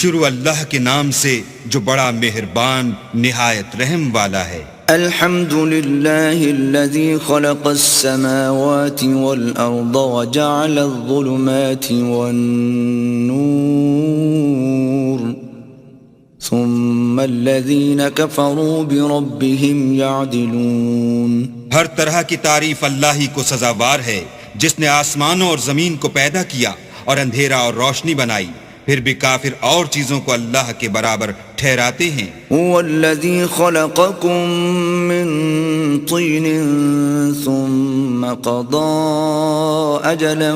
شروع اللہ کے نام سے جو بڑا مہربان نہایت رحم والا ہے۔ الحمد للہ الذی خلق السماوات والارض وجعل الظلمات والنور ثم الذین کفروا بربهم یعدلون۔ ہر طرح کی تعریف اللہ ہی کو سزاوار ہے جس نے آسمانوں اور زمین کو پیدا کیا اور اندھیرا اور روشنی بنائی، پھر بھی کافر اور چیزوں کو اللہ کے برابر ٹھہراتے ہیں۔ هو الذی خلقکم من طین ثم قضى اجلا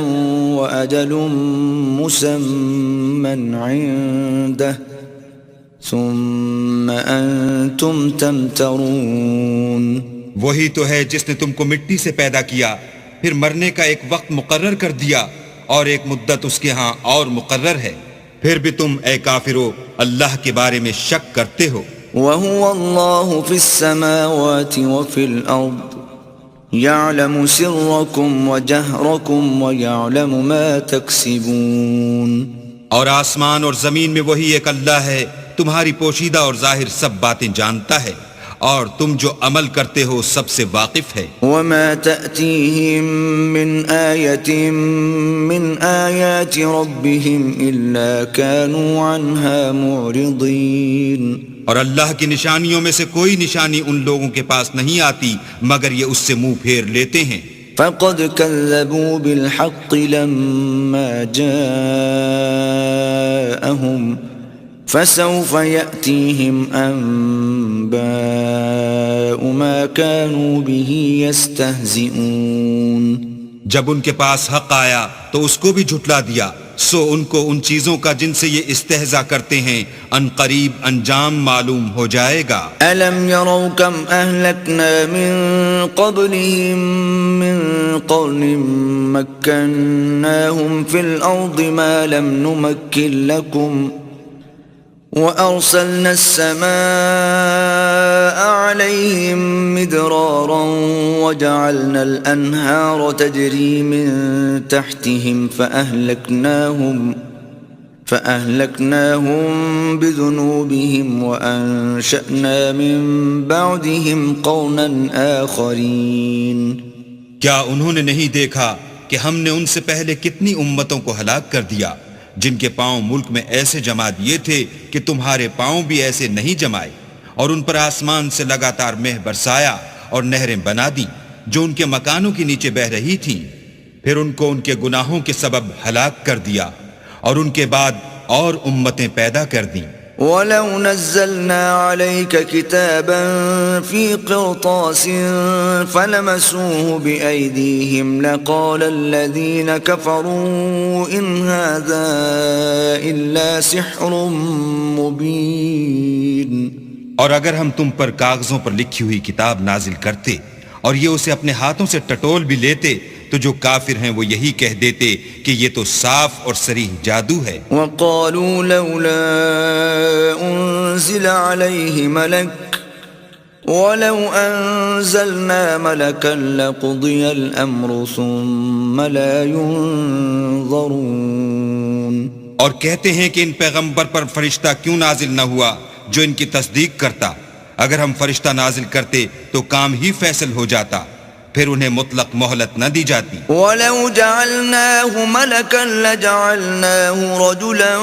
واجل مسمى عنده ثم انتم تمترون۔ وہی تو ہے جس نے تم کو مٹی سے پیدا کیا، پھر مرنے کا ایک وقت مقرر کر دیا اور ایک مدت اس کے ہاں اور مقرر ہے، پھر بھی تم اے کافرو اللہ کے بارے میں شک کرتے ہو۔ وَهُوَ اللَّهُ فِي السَّمَاوَاتِ وَفِي الْأَرْضِ يَعْلَمُ سِرَّكُمْ وَجَهْرَكُمْ وَيَعْلَمُ مَا تَكْسِبُونَ۔ اور آسمان اور زمین میں وہی ایک اللہ ہے، تمہاری پوشیدہ اور ظاہر سب باتیں جانتا ہے، اور تم جو عمل کرتے ہو سب سے واقف ہے۔ وَمَا تَأْتِيهِم مِّنْ آيَةٍ مِّنْ آيَاتِ رَبِّهِمْ إِلَّا كَانُوا عَنْهَا مُعْرِضِينَ۔ اور اللہ کی نشانیوں میں سے کوئی نشانی ان لوگوں کے پاس نہیں آتی مگر یہ اس سے منہ پھیر لیتے ہیں۔ فَقَدْ كَذَّبُوا بِالْحَقِّ لَمَّا جَاءَهُمْ فَسَوْفَ يَأْتِيهِمْ أَنبَاءُ مَا كَانُوا بِهِ يَسْتَهْزِئُونَ۔ جب ان کے پاس حق آیا تو اس کو بھی جھٹلا دیا، سو ان کو ان چیزوں کا جن سے یہ استہزاء کرتے ہیں ان قریب انجام معلوم ہو جائے گا۔ أَلَمْ يَرَوْا كَمْ أَهْلَكْنَا مِنْ قَبْلِهِمْ مِنْ قَرْنٍ مَكَّنَّاهُمْ فِي الْأَرْضِ مَا لَمْ نُمَكِّنْ لَكُمْ وَأَرْسَلْنَا السَّمَاءَ عَلَيْهِمْ مِدْرَارًا وَجَعَلْنَا الْأَنْهَارَ تَجْرِي مِنْ تَحْتِهِمْ فَأَهْلَكْنَاهُمْ بِذُنُوبِهِمْ وَأَنشَأْنَا مِنْ بَعْدِهِمْ قَرْنًا آخَرِينَ۔ کیا انہوں نے نہیں دیکھا کہ ہم نے ان سے پہلے کتنی امتوں کو ہلاک کر دیا جن کے پاؤں ملک میں ایسے جما دیے تھے کہ تمہارے پاؤں بھی ایسے نہیں جمائے، اور ان پر آسمان سے لگاتار مہ برسایا اور نہریں بنا دی جو ان کے مکانوں کے نیچے بہ رہی تھیں، پھر ان کو ان کے گناہوں کے سبب ہلاک کر دیا اور ان کے بعد اور امتیں پیدا کر دیں۔ وَلَوْ نَزَّلْنَا عَلَيْكَ كِتَابًا فِي قِرْطَاسٍ فَلَمَسُوهُ بِأَيْدِيهِمْ لَقَالَ الَّذِينَ كَفَرُوا إِنْ هَذَا إِلَّا سِحْرٌ مُبِينٌ۔ اور اگر ہم تم پر کاغذوں پر لکھی ہوئی کتاب نازل کرتے اور یہ اسے اپنے ہاتھوں سے ٹٹول بھی لیتے تو جو کافر ہیں وہ یہی کہہ دیتے کہ یہ تو صاف اور صریح جادو ہے۔ وَقَالُوا لَوْلَا أُنزِلَ عَلَيْهِ مَلَكٌ وَلَوْ أَنزَلْنَا مَلَكًا لَقُضِيَ الْأَمْرُ ثُمَّ لَا يُنظَرُونَ۔ اور کہتے ہیں کہ ان پیغمبر پر فرشتہ کیوں نازل نہ ہوا جو ان کی تصدیق کرتا، اگر ہم فرشتہ نازل کرتے تو کام ہی فیصل ہو جاتا، پھر انہیں مطلق مہلت نہ دی جاتی۔ وَلَوْ جَعَلْنَاهُ مَلَكًا لَجَعَلْنَاهُ رَجُلًا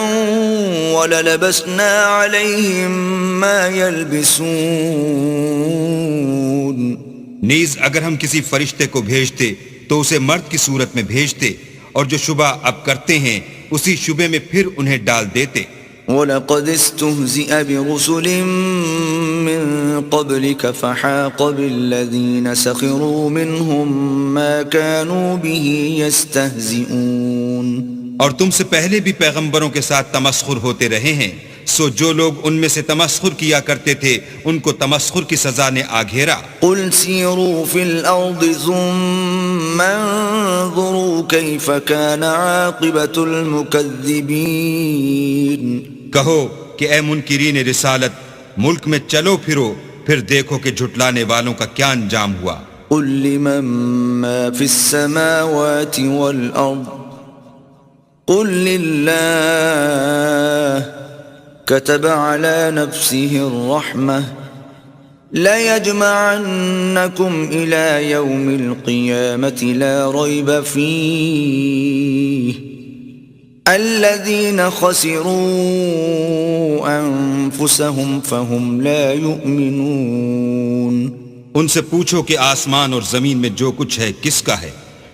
وَلَلَبَسْنَا عَلَيْهِمْ مَا يَلْبِسُونَ۔ نیز اگر ہم کسی فرشتے کو بھیجتے تو اسے مرد کی صورت میں بھیجتے، اور جو شبہ اب کرتے ہیں اسی شبے میں پھر انہیں ڈال دیتے۔ وَلَقَدِ اسْتُهْزِئَ بِرُسُلٍ مِّن قَبْلِكَ فَحَاقَ بِالَّذِينَ سَخِرُوا مِنْهُمْ مَا كَانُوا بِهِ يَسْتَهْزِئُونَ۔ اور تم سے پہلے بھی پیغمبروں کے ساتھ تمسخر ہوتے رہے ہیں، سو جو لوگ ان میں سے تمسخر کیا کرتے تھے ان کو تمسخر کی سزا نے آ گھیرا۔ قُلْ سِيرُوا فِي الْأَرْضِ ثُمَّ انظُرُوا كَيْفَ كَانَ عَاقِبَةُ الْمُكَذِّبِينَ۔ کہو کہ اے منکرین رسالت، ملک میں چلو پھرو، پھر دیکھو کہ جھٹلانے والوں کا کیا انجام ہوا۔ قُلْ لِمَن مَّا فِي السَّمَاوَاتِ وَالْأَرْضِ قُلْ لِلَّهِ كتب على نفسه الرحمة ليجمعنكم إلى يوم القيامة لا ريب فيه الذين خسروا أنفسهم فهم لا يؤمنون۔ ان سے پوچھو کہ آسمان اور زمین میں جو کچھ ہے کس کا ہے؟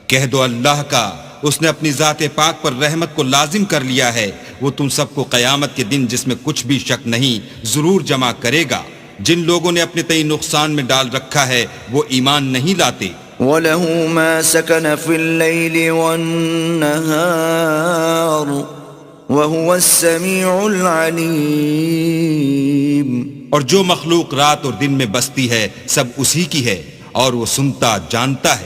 کہہ دو اللہ کا، اس نے اپنی ذات پاک پر رحمت کو لازم کر لیا ہے، وہ تم سب کو قیامت کے دن جس میں کچھ بھی شک نہیں ضرور جمع کرے گا۔ جن لوگوں نے اپنے تئیں نقصان میں ڈال رکھا ہے وہ ایمان نہیں لاتے۔ وَلَهُ مَا سَكَنَ فِي اللَّيْلِ وَالنَّهَارِ وَهُوَ السَّمِيعُ الْعَلِيمُ۔ اور جو مخلوق رات اور دن میں بستی ہے سب اسی کی ہے اور وہ سنتا جانتا ہے۔